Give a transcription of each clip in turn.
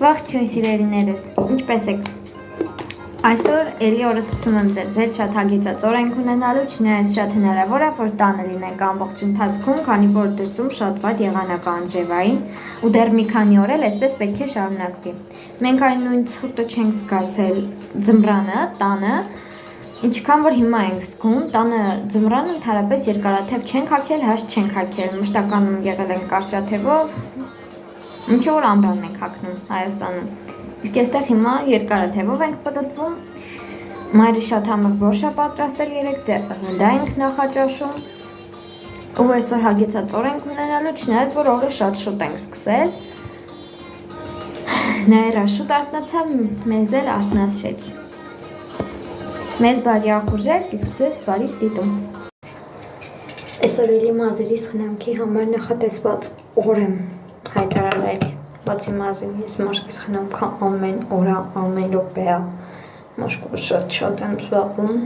Ողջույն սիրելիներս, ինչպես եք։ Այսօր էլի օրը սկսում եմ ձեզ հետ շատ հագեցած օրենք ունենալու, չնայած շատ հնարավոր է, որ տանը լինենք ամբողջ ընթացքում, քանի որ դրսում շատ վատ եղանակ է անձրևային ու դեռ մի քանի օր էլ այսպես պետք է շարունակվի։ Մենք այն նույն ցուրտը չենք զգացել ձմռանը, տանը, ինչքան որ հիմա ենք զգում, տանը ձմռանը ընդհանրապես երկարաթև չենք հագել, հաշտ չենք հագել, մշտականում եղել ենք կարճաթևով, ինչ որ ամռանն ենք հագնում Հայաստանում։ Իսկ այստեղ հիմա երկարաթևով ենք պտտվում, մայրը շատ համեղ բորշ է պատրաստել 3 դա ենք նախաճաշում ու այսօր հագեցած օր ենք ունենալու, չնայած որ օրը շատ շուտ ենք սկսել։ Նաիրա շուտ արթնացավ, մեզ էլ արթնացրեց։ Մեզ բարի ախորժեք, իսկ ձեզ բարի դիտում։ Այսօր էլի մազերիս խնամքի համար նախատեսված օր եմ հայտարարել, բացի մազերիս մաշկիս խնամքը ամեն օր, ամեն րոպե, մաշկով շատ եմ զբաղվում,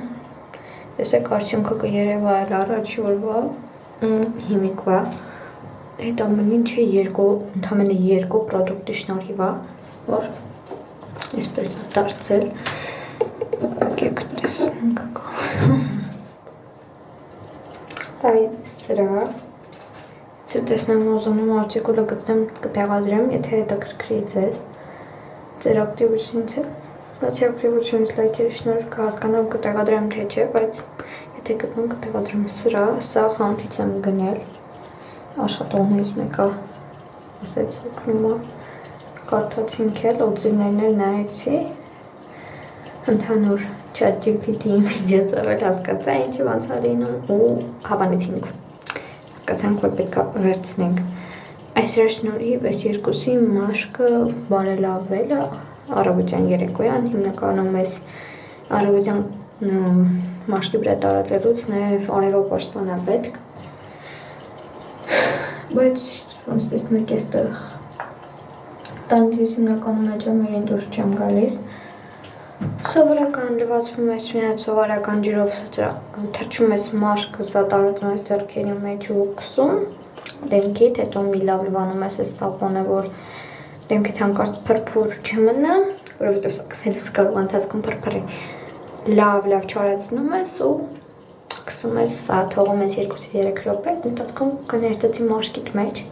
տեսեք արդյունքը կերևա էլ առաջի օրվա հիմիկվա, այդ ամեն ինչը ընդամենը երկու պրոդուկտի շնորհիվ է, որ այսպես է դարձել, եկեք տեսնենք այդ սրա տեսնեմ ուզում արտիկուլը գտնեմ կտեղադրեմ, եթե հետաքրքրի ձեզ ձեր ակտիվությունից է, բացի ակտիվությունից լայքերի շնորհիվ կհասկանամ կտեղադրեմ թե չէ, բայց եթե գտնեմ կտեղադրեմ սա խանութից եմ գնել, աշխատողներից մեկը ասեցիք հիմա կարդացինք էլ, օձիվներն էլ նայեցի, ընդհանուր ChatGPT-ի միջոցով էլ հասկացա ինչի ոնց է լինում ու հավանեցինք, հասկացանք, որ պետք է վերցնենք։ Այս շնորհիվ այս երկուսի մաշկը բարելավել է առավոտյան երեկոյան, հիմնականում այս առավոտյան մաշկի վրա տարածելուց նաև արևով պաշտպան է պետք, բայց ոնց տեսնում եք այստեղ տանիքից հիմնականում էջամերին դուրս չեմ գալիս, սովորական լվացվում ես միայն սովորական ջրով թրջում ես մաշկը, սա տարածում ես ձեռքերի մեջ ու քսում դեմքիդ, հետո մի լավ լվանում ես այս սապոնը, որ դեմքիդ հանկարծ փրփուր չմնա, որովհետև սկսելուց կարող ընթացքում փրփրի, լավ չարացնում ես ու քսում ես, սա թողում ես 2-3 րոպե, ընթացքում կներծեցի մաշկիդ մեջ,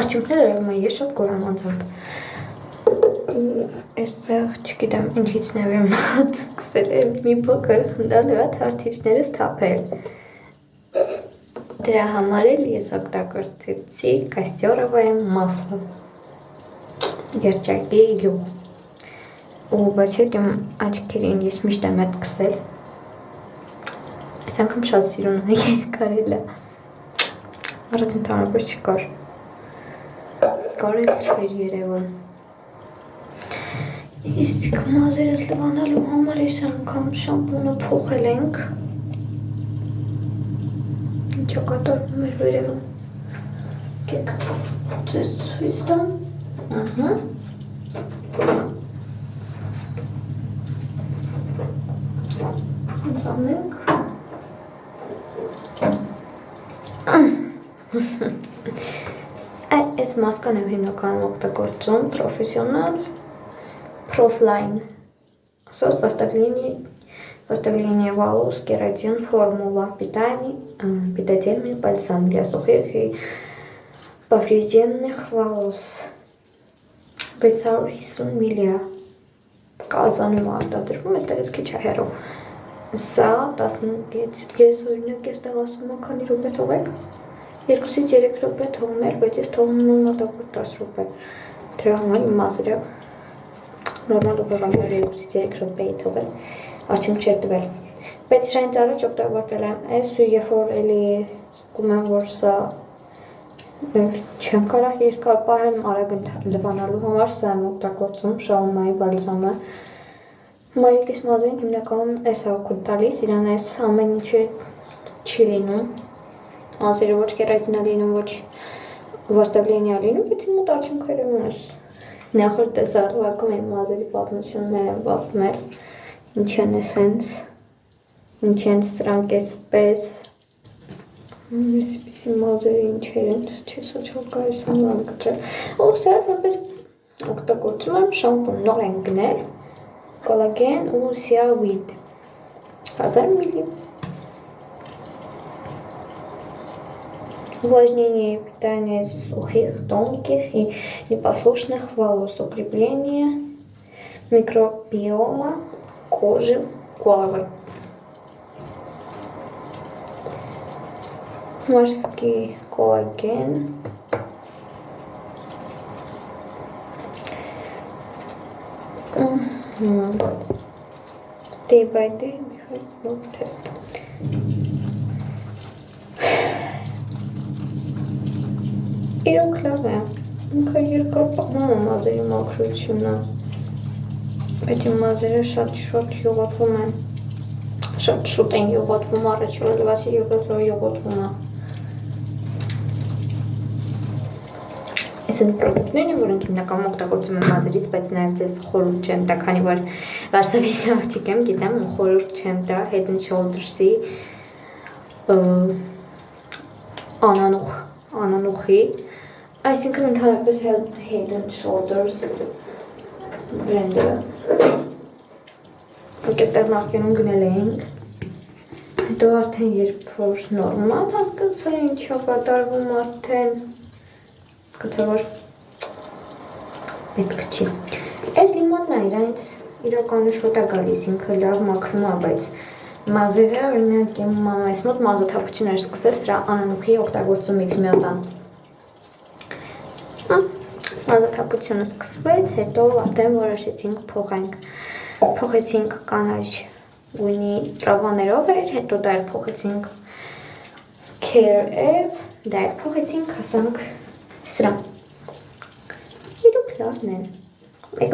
արդյունքները ես շատ գոհ եմ անձամբ։ Այստեղ չգիտեմ ինչից նեվեմ մատ սկսել է մի փոքր խնդալու է թարթիչներս թափել։ Դրա համար էլ ես օգտագործեցի կաստյորովое масло երջակի յուղ ու բացի այդ աչքերին ես միշտ եմ այդ քսել։ Այս անգամ շատ սիրուն է երկարել է։ Առաջ ընդհանրապես չկար։ Կարել չէր երևում։ Իսկ մազերս լվանալու համար այս անգամ շամպունը փոխել ենք։ Ինչա կատարվում էր վերևում։ Կեք ձեզ ցույց տամ։ Ինչ անենք։ Այս մասկան եմ հիմնականում օգտագործում պրոֆեսիոնալ Profline. Sos поставление волос кератин формула питательный бальзам для сухих и поврежденных волос. 550 мл. Կազանում արտադրվում, այստեղից քիչ է հեռու։ Սա 15 ես օրինակ այստեղ ասում եմ քանի րոպե թողեք։ 2-3 րոպե թողնել, բայց ես թողնում եմ մոտավորապես 10 րոպե։ Դրա համար իմ մազերը նորմալ ուղղակի 2-3 րոպեի թողել, արդյունք չէր տվել։ Բայց սրանից առաջ օգտագործել եմ այս ու երբ որ էլի զգում եմ, որ սա չեմ կարող երկար պահել արագ լվանալու համար, սա եմ օգտագործում Շաումայի բալզամը։ Մայրիկիս մազերին հիմնականում այս է օգուտ տալիս, իրան այս ամեն ինչը չի լինում, մազերը ոչ կերատինա լինում, ոչ վաստավլենիա լինում, բայց իմ մոտ արդյունքները ունես։ Նախորդ տեսարվակում եմ մազերի պատմություններ եմ պատմել, ինչ են սենց, ինչ են սրանք էսպես, այսպիսի մազերը ինչեր են, չես ոչով կարիս անվան կտրել, ու սա որպես օգտագործում եմ շամպուն նոր են գնել կոլագեն ու սիավիդ 1000 մլ Увлажнение и питание сухих, тонких и непослушных волос, укрепление микробиома кожи головы. Морский коллаген. Day by day, no test. Իրոք լավ է, ինքը երկար պահում է մազերի մաքրությունը, բայց իմ մազերը շատ յուղոտվում են, շատ շուտ են յուղոտվում, առաջի որ լվասի յուղոտվում է։ Այս են պրոդուկտներն են, որոնք հիմնականում օգտագործում եմ մազերից, բայց նաև ձեզ խորհուրդ չեմ տա, քանի որ վարսավիրի աղջիկ եմ, գիտեմ ու խորհուրդ չեմ տա Head and Shoulders-ի անանուխի, այսինքն ընդհանրապես Head and Shoulders բրենդը, որ այստեղ նախկինում գնել էինք, հետո արդեն երբ որ նորմալ հասկացա ինչա կատարվում արդեն, կցա որ պետք չի։ Այս լիմոնն է իրանից իրականը շոտ է գալիս, ինքը լավ մաքրում է, բայց մազերը օրինակ իմ մամայիս մոտ մազաթափություն էր սկսել սրա անանուխի օգտագործումից մի հատ մազաթափությունը սկսվեց, հետո արդեն որոշեցինք փոխեցինք կանաչ գույնի տրավաներով էր, հետո դա էլ փոխեցինք Care-ով, դա էլ փոխեցինք, հասանք սրա։ Իրոք լավն են։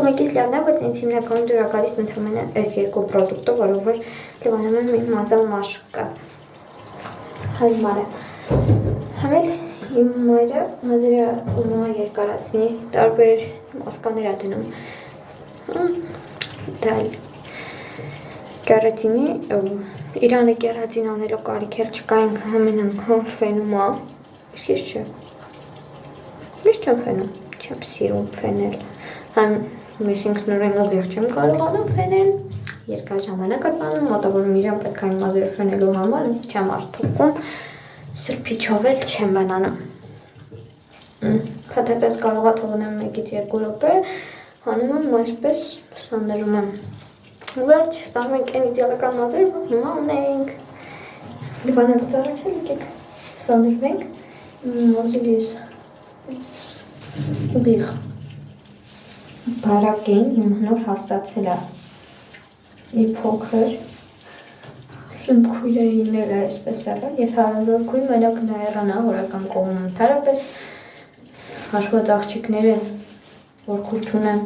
Մեկից լավն է, բայց ինձ հիմնականում դուր է գալիս ընդհանրապես այս երկու պրոդուկտը, որով որ լվանում եմ իմ մազամաշկը։ Հարմար է։ Համել իմ մայրը մազերը ուզում է երկարացնի, տարբեր մասկաներ է դնում։ Դա կերատինի, Իրանը կերատին անելով կարիքեր չկա, ինքը ամեն անգամ ֆենում է, իսկ ես չէ։ Ես չեմ ֆենում, չեմ սիրում ֆենել, այսինքն նորեն ուղիղ չեմ կարողանում ֆենել, երկար ժամանակ ատանում, մոտավորում իրան պետք է իմ մազերը ֆենելու համար, չեմ արդուկում, սրբիչով էլ չեմ բանանում։ Փաթեթս կարող է թողնեմ 1-2 րոպե, հանում եմ այսպես սանրում եմ։ Վերջ, ստանում ենք այն իդեալական մազերը, որ հիմա ունենք։ Լիբանելուց առաջ եկեք սանրվենք, մազերիս ուղիղ բարակ էին, իմ նոր հաստացել է մի փոքր, իմ քույրերիներ է այսպես եղել, ես հարազատ քույր մենակ նայերանա հորական կողմում, ընդհանրապես հաշված աղջիկներ են, որ քույր չունեն,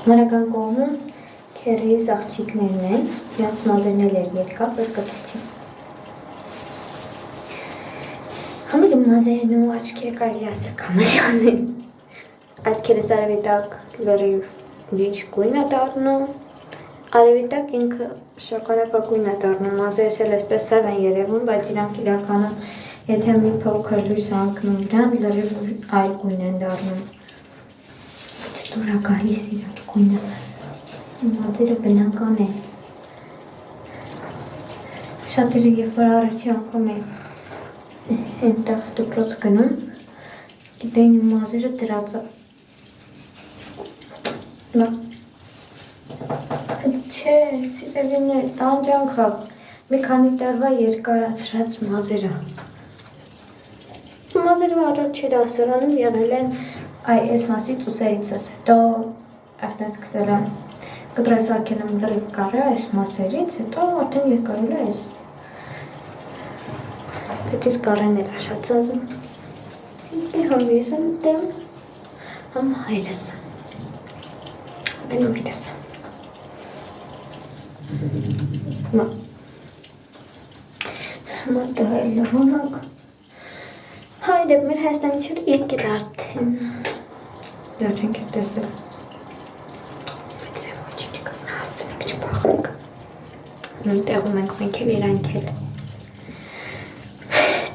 հորական կողմում քերիս աղջիկներն են, իրենց մազերն էլ էր երկար, բայց կտեցի։ Համել իմ մազերն ու աչքերը կարելի ասել կամերան են, աչքերս արևիտակ լրիվ ուրիշ գույն է դառնում, արևիտակ ինքը շոկոլադագույն է դառնում, մազերս էլ այսպես սև են երևում, բայց իրանք իրականում եթե մի փոքր լույս անկնում իրան, լրիվ այլ գույն են դառնում։ Դուր է գալիս իրանք գույնը, մազերը բնական են։ Շատերը երբ որ առաջի անգամ են այնտեղ դպրոց գնում, գիտեին իմ մազերը դրած է։ Չէ, սիրելիներ, տանջանք է, մի քանի տարվա երկարացրած մազերը։ Մազերը առաջի դասարանում եղել են այս մասից ուսերիցս, հետո արդեն սկսել եմ կտրասարկել եմ լրիվ կարը այս մասերից, հետո արդեն երկարել է այս։ Պետք ես կարեն էր աշացած եմ։ Համ ես եմ դեմ, համ հայրս։ Են ուրիտս։ Մատը հայլը հոնակ։ Հայրը մեր Հայաստանի չոր երկել արդեն։ Դա չենք է տեսել։ Բայց է ոչ չիկա, հասցնենք չպախնենք։ Նույն տեղում ենք մենք էլ իրանք էլ։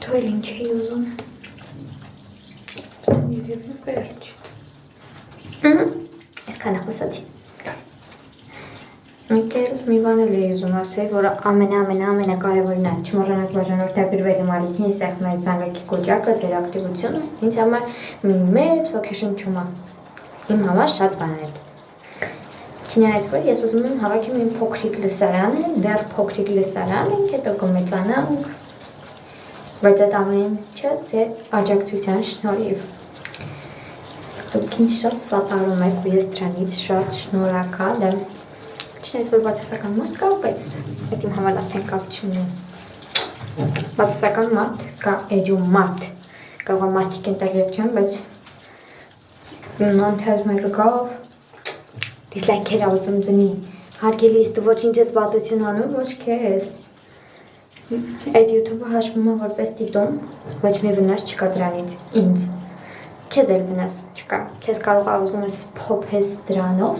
Դու էլ ինչ էի ուզում։ Երևի վերջ։ Այսքանը խոսացի։ Մի բան էլ էի ուզում ասել, որ ամենակարևորն է, չմոռանաք բաժանորդագրվել Մալիքին սեղ մեր զանգակի կոճակը, ձեր ակտիվությունը, ինձ համար մի մեծ ոգեշնչում է, իմ համար շատ բան է։ Չնայած որ ես ուզում եմ հավաքեմ իմ փոքրիկ լսարանը, դեռ փոքրիկ լսարան ենք, հետո կմեծանանք, բայց այդ ամենը ձեր աջակցության շնորհիվ։ Դուք ինձ շատ սատարում եք ու ես դրանից շատ շնորհակալ եմ։ Չնայած որ բացասական մարդ կա, բայց այդ իմ համար արդեն կապ չունի։ Բացասական մարդ կա էջում մարդ։ Կարող է մարդիկ ընտագետ չեն, բայց նանթեզ մեկը կավ, դիսլայքեր ավսում դնի, հարգելիս դու ոչինչ ես վատություն անում, ոչ քեզ։ Այդ YouTube-ը հաշվում է որպես դիտում, ոչ մի վնաս չկա դրանից ինձ։ Քեզ էլ վնաս չկա, քեզ կարող է ուզում ես փոփես դրանով,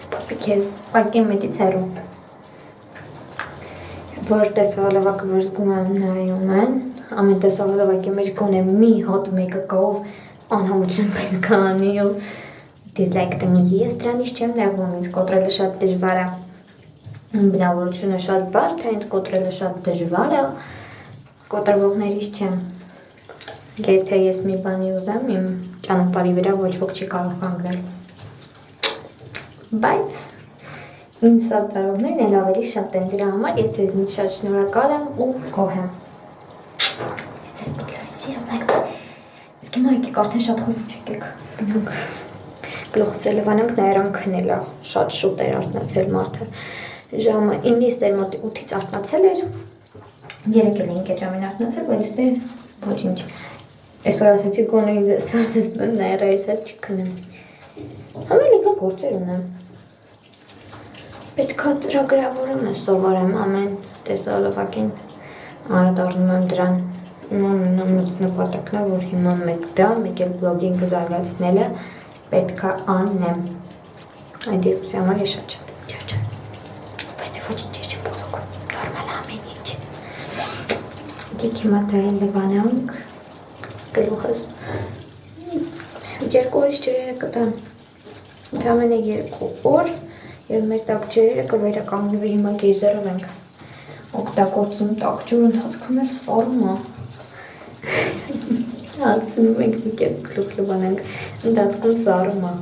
սփոփի քեզ, պակի մեջից հեռու։ Որ տեսահոլովակը որ զգում եմ նայում են, ամեն տեսահոլովակի մեջ գոնե մի հատ մեկը կով անհամություն պետք է անի ու դիզլայք տնի, ես դրանից չեմ նեղվում, ինձ կոտրելը շատ դժվար է, բնավորությունը շատ բարդ է, ինձ կոտրելը շատ դժվար է, կոտրվողներից չեմ, եթե ես մի բանի ուզեմ, իմ ճանապարհի վրա ոչ ոք չի կարող կանգնել, բայց ինձ սատարողներն էլ ավելի շատ են դրա համար, ես ձեզնից շատ շնորհակալ եմ ու գոհ եմ, ես ձեզ բոլորին սիրում եմ, իսկ հիմա եկեք արդեն շատ խոսեցիք եք, գնանք գլուխս էլ լվանանք նայրան քնել է, շատ շուտ էր արթնացել մարդը, ժամը 9-ից դեր մոտ 8-ից արթնացել էր, 3 էլ էինք այդ ժամին արթնացել, բայց դեր ոչինչ, այսօր ասեցի գոնե ինձ սարսես բն նայրա ես հետ չքնեմ, համել եկա գործեր ունեմ, պետք է ծրագրավորում եմ, սովորեմ ամեն տեսահոլովակին, անդառնում եմ դրան, նպատակն է, որ հիմա մեկ դա, մեկ էլ բլոգինգը զարգացնելը պետք է անեմ, այդ երկուսի համար ես շատ չեմ, բայց դե ոչինչ ես չեմ բոլոգում, նորմալ ամեն ինչ, դիք հիմա դա էլ լվանանք, գլուխս, 2 օրից ջրերը կտան, ընդամենը 2 օր, և մեր տաք ջրերը կվերականգնվի հիմա գեյզերով ենք, օգտագործում տաք ջուր ընթացքում էր սարում է, Ալցնում ենք մի կետ գլուխ լվանանք, ընդացքում սարում է,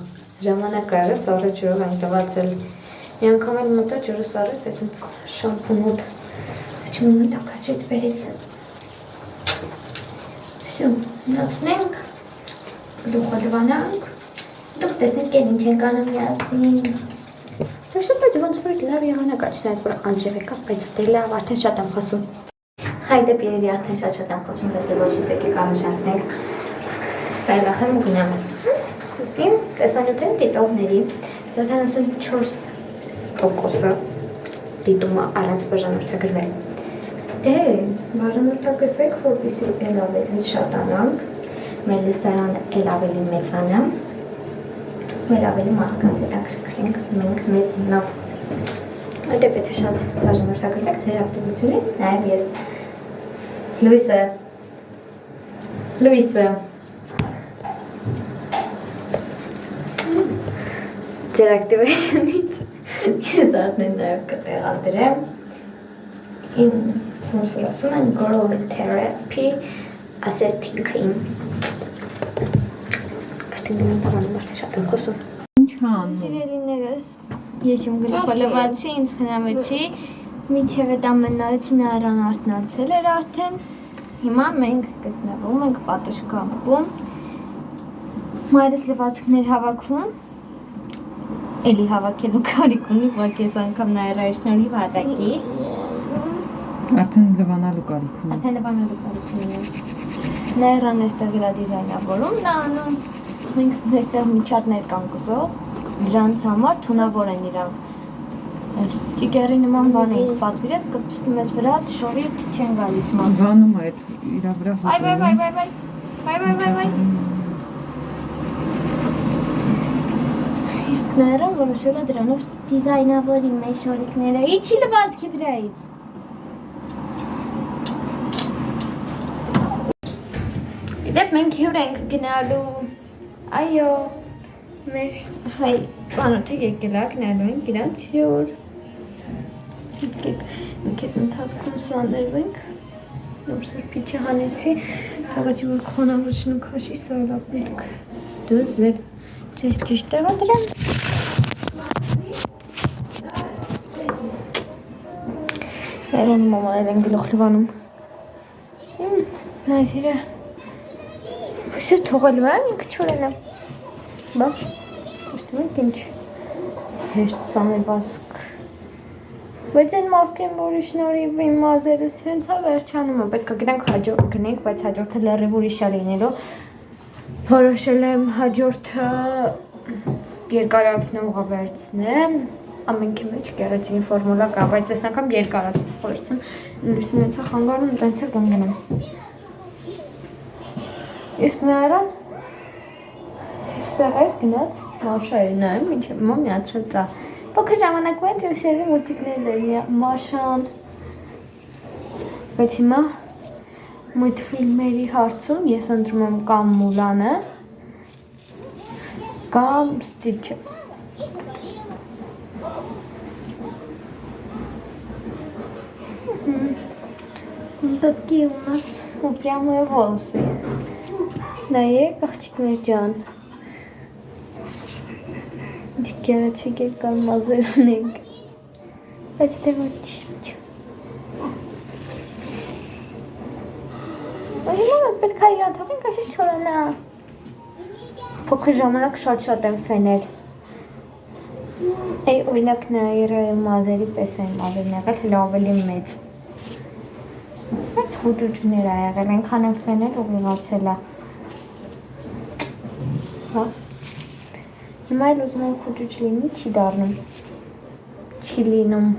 ժամանակ է եղել սարը ջրով ենք լվացել, մի անգամ էլ մտա ջուրը սարեց, այդենց շամպունոտ, չմունը տակացրեց վերից, վսյո, նացնենք, գլուխը լվանանք, դուք տեսնեք են ինչ ենք անում միասին, դրսը բայց ոնց որ լավ եղանակ աչնայց, որ անձրև եկա, բայց դե լավ արդեն շատ եմ խոսում, Հայդը պիրելի արդեն շատ եմ խոսում, բայց ոչից եկեք առաջացնենք, սայլախեմ ու գնամ, իմ տեսանյութեն դիտողների 74%-ը դիտում է առանց բաժանորդագրվել, դե բաժանորդագրվեք, որպեսզի էլ ավելի շատանանք, մեր լսարանը էլ ավելի մեծանա, էլ ավելի մարդկանց հետաքրքրենք, մենք մեծ լավ, այդ է պետք է շատ բաժանորդագրվեք, ձեր ակտիվությունից, նաև ես Լուիսը, ձեր ակտիվությունից ես արդեն նաև կտեղադրեմ իմ ոնց որ ասում են Growth Therapy ասեցինք իմ արդեն դնում բանում արդեն շատ եմ խոսում Ինչ անում Սիրելիներս, ես իմ գլուխը լվացի, ինձ խնամեցի Մինչև այդ ամենն արեցի նայրան արթնացել էր արդեն, հիմա մենք գտնվում ենք պատշգամբում, մայրս լվացքներ հավաքվում, էլի հավաքելու կարիք ունի, ուղղակի ես անգամ նայրայի շնորհիվ հատակից, արդեն լվանալու կարիք ունի, արդեն լվանալու կարիք ունի, նայրան էստեղ իրա դիզայնավորում նա անում, մենք էստեղ միջատներ կան գծող, դրանց համար թունավոր են իրանք, Ստիկերի նման բան ենք պատվիրել, կպցնում ես վրա, շորիտ չեն գալիս ման։ Վանում է այդ իրա վրա վայ։ Իսկ նայրան որոշել է դրանով դիզայնավորի մեր շորիկները, իչի լվացքի վրայից։ Իդեպ մենք հյուր ենք գնալու, այո, Մեր հայ ծանոթը եկել ակ նայելու ենք իրանց յուր եկեք ընթացքում սաներու ենք նոր սրպիչը հանեցի թողեցի որ խոնավությունը քաշի սարապ պետք դուզեր չես ճիշտ տեղա դրեմ Երոնում մոմանել են գլուխ լվանում նայս իրա Սեր թողելու եմ ինքը չորել եմ Բա, իշտում ենք ինչ հեշտ սաներվածք Բայց են մասկեն որի շնորիվ իմ մազերս հենց հա վերջանում է պետք է գնենք, բայց հաջորդը լրիվ ուրիշա լինելու Որոշել եմ հաջորդը երկարացնողը վերցնեմ Ամենքի մեջ գեղեցին ֆորմուլա կա, բայց այս անգամ երկարացնող վերցնեմ Լույսին հենց է խանգարում, տենց էլ կնգնեմ Իսկ նայարան Ստեղ էր գնաց, Մաշայի նայում, ինչ մոմ միացրել ծա Փոքր ժամանակում են իմ սիրելի մուլտիկներն են Մաշան Բայց հիմա մուլտֆիլմերի հարցում ես ընտրում եմ կամ Մուլանը կամ Ստիչը Такие у нас упрямые волосы Նայեք, աղջիկներ ջան Գեղեցիկ եկան մազեր ունենք Բայց դե ոչինչ Հիմա պետք է իրան թողենք, այսպես չորանա Փոքր ժամանակ շատ եմ ֆենել Էй, օրինակ նայերը մազերի պես են մազերն եղել, հլա ավելի մեծ Բայց խուճուճներ ա եղել, ենքան եմ ֆենել ուղիղացել ա Հա Հիմա էլ ուզում եմ խուճուճ լինի, չի դառնում Չի լինում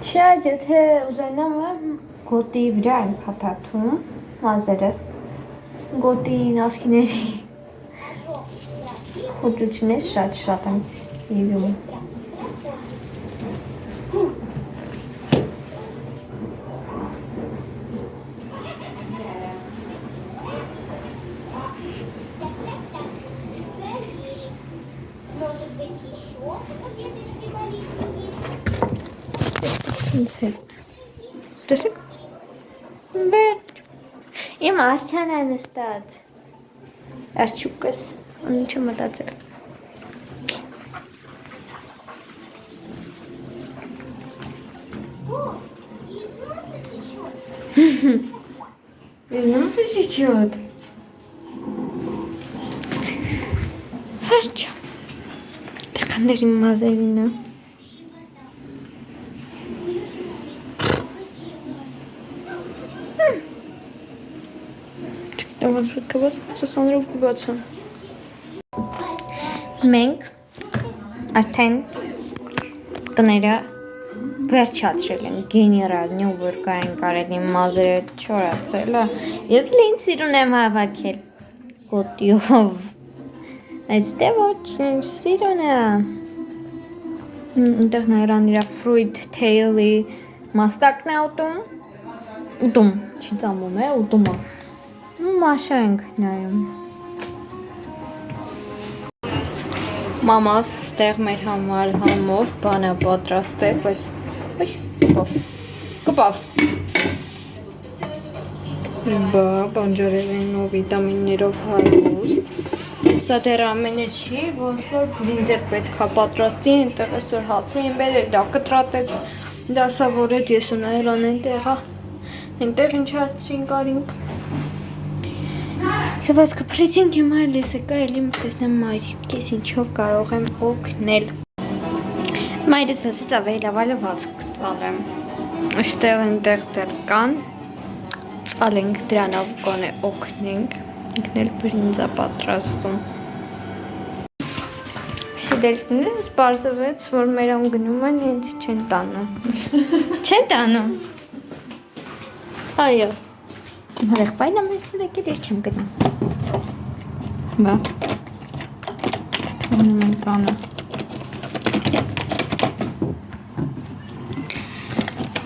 Շատ եթե ուզենամ գոտի վրա եմ փաթաթում մազերս Գոտի նասկիների խուճուճներ շատ եմ սիրում Տեսեք Բերջ Իմ արջան է նստած Արջուկս Ինչ եմ մտածել Из носа течет Аրջа Искандерին մազերինը Սասանրով գուբացան Մենք արդեն տները վերջացրել են գեներալ նյուբուրգային կարելի մազերը չորացելը Ես լին սիրուն եմ հավաքել գոտիով Այս դե ոչինչ սիրուն է Ընդեղ նայրան իրա ֆրույթ թեյլի մաստակն է ուտում Չի ծամում է ուտում է Մաշա ենք նայում Մամաս ստեղ մեր համար համով բան է պատրաստել, բայց կպավ Բա, բանջարեղենով, վիտամիններով հարուստ Սա դեռ ամենը չի, ոնց որ բրինձեր պետք է պատրաստի, այնտեղ այսօր հաց էին բերել, դա կտրատեց, դասավորեց, ես ու նայրան այնտեղա, այնտեղ ինչ հասցրինք արինք Լվաց կպրեցինք հիմա էլ ես եկա էլի մտեսնեմ մայրիկ ես ինչով կարող եմ օգնել Մայրս ասեց ավելավալը վազք ծալեմ Աշտեղ այնտեղ դեռ կան Ծալենք դրանով կոնե օգնենք Ինքն էլ բրինձա պատրաստում Սիդելքները սպարզվեց, որ մերան գնում են հենց չեն տանում Չեն տանում Այո Հեղբայն ամեսին եկել ես չեմ գնում Բա Թողնում են տանը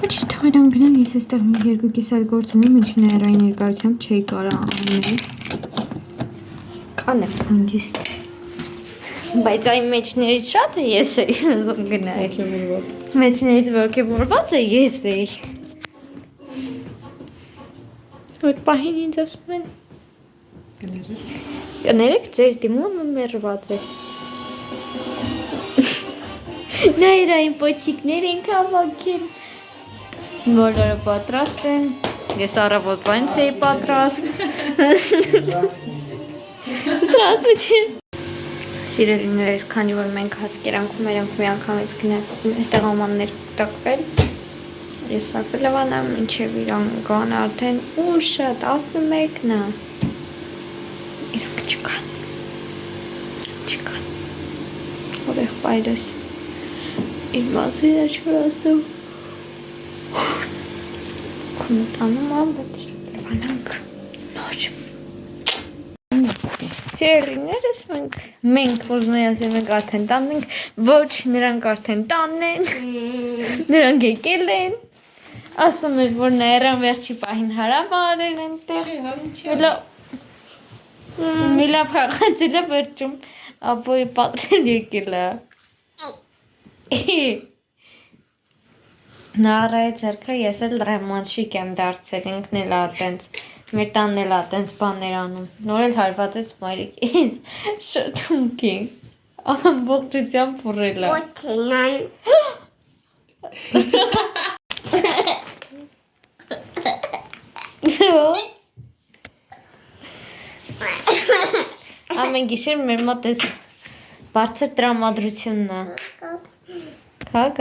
Ոչ թողերան գնան ես էստեղ մի երկու կեսալ գործունեմ ինչ նայրային ներկայությամբ չէի կարա անել Կանեմ հանգիստ Բայց այն մեջներից շատ է ես էի ուզում գնալ։ Ոգևորված։ Մեջներից ոգևորված է ես էի։ Այդ պահին ինձ ասում են Գներես։ կներեք ձեր դիմումը մերված է։ Նայր այն պոչիկներ ենք հավաքել։ Բոլորը պատրաստ են։ Ես առավոտվանից էի պատրաստ։ Здравствуйте։ Սիրելիներս, քանի որ մենք հացկերանքում ենք մի անգամից գնացին, այստեղ ամաններ տակվել։ Ես սա կլավանամ, մինչև իրան կան արդեն ուշը 11-ն է։ Իրանք չկան։ Չկան։ Որ եղբայրս իր մասին է չոր ասում։ Քունը տանում եմ, բայց լավանանք նոր։ Սիրելիներս մենք ուզում եմ ասել մենք արդեն տանն ենք, ոչ նրանք արդեն տանն են, նրանք եկել են, ասում են, որ նայրան վերջի պահին հարավարել են տեղ, մի լավ հաղացել է վերջում, ապոյի պատրեն եկել է։ Նա առայի ձերքը ես էլ ռեմանշիկ եմ դարձել, ինքն էլ ատենց, մեր տանն էլ ատենց բաներ անում, նոր էլ հարվածեց մայրիկ ինձ շրթունքի, ամբողջությամբ փռել է։ Ամեն գիշեր մեր մոտ էս բարձր տրամադրությունն է։ Կակ։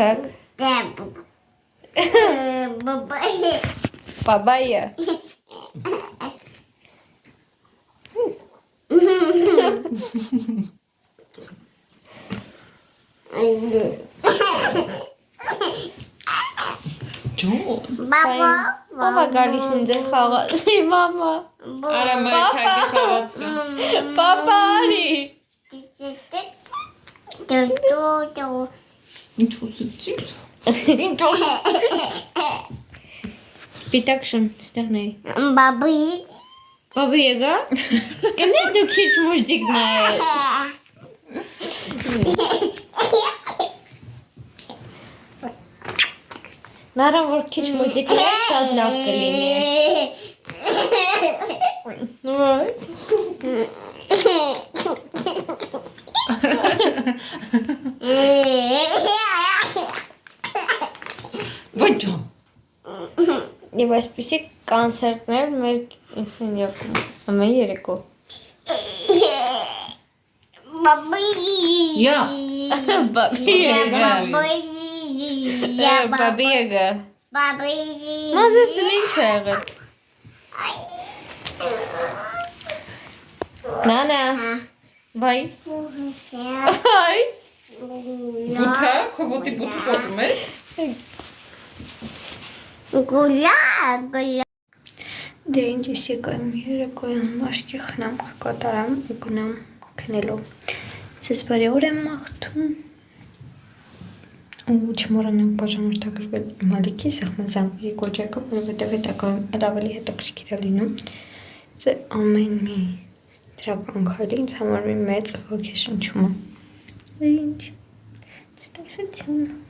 Բաբայը։ Ջոն։ Բաբա գալիս ինձ էլ խաղացի, մամա։ Արա մայթակի խաղացրա։ Բաբա արի։ Ինչ ուսուցիչ։ Սպիտակ շուն, ստեղ նայի։ Բաբի Բաբի եկա։ Կնե դու քիչ մուլտիկ նայես։ Նարան որ քիչ մուլտիկ նայես շատ լավ կլինի։ Նույն։ Ոչոն։ Եվ այսպիսի կոնցերտներ մեր սենյակում, ամեն երեկո։ Բաբի Յա։ Բաբի եկա։ Բաբի եկա։ Բաբի Մազես ինչ է եղել։ Նանա։ Վայ։ Վայ։ Բութա, քո ոտի բութը կողում ես։ Գուլա Դե ինչ ես եկայմ երեկոյան մաշկի խնամ կատարամ ու գնամ քնելու։ Ձեզ բարի օր եմ մաղթում։ Ու չմոռանանք բաժանորդագրվել Մալիքի Սախմազանգի կոճակը, որովհետև հետագայում էլ ավելի հետաքրքիր է լինում։ Ձեր ամեն մի դրական քայլը ինձ համար մի մեծ ոգեշնչում է։ Ինչ։ Ստեսություն։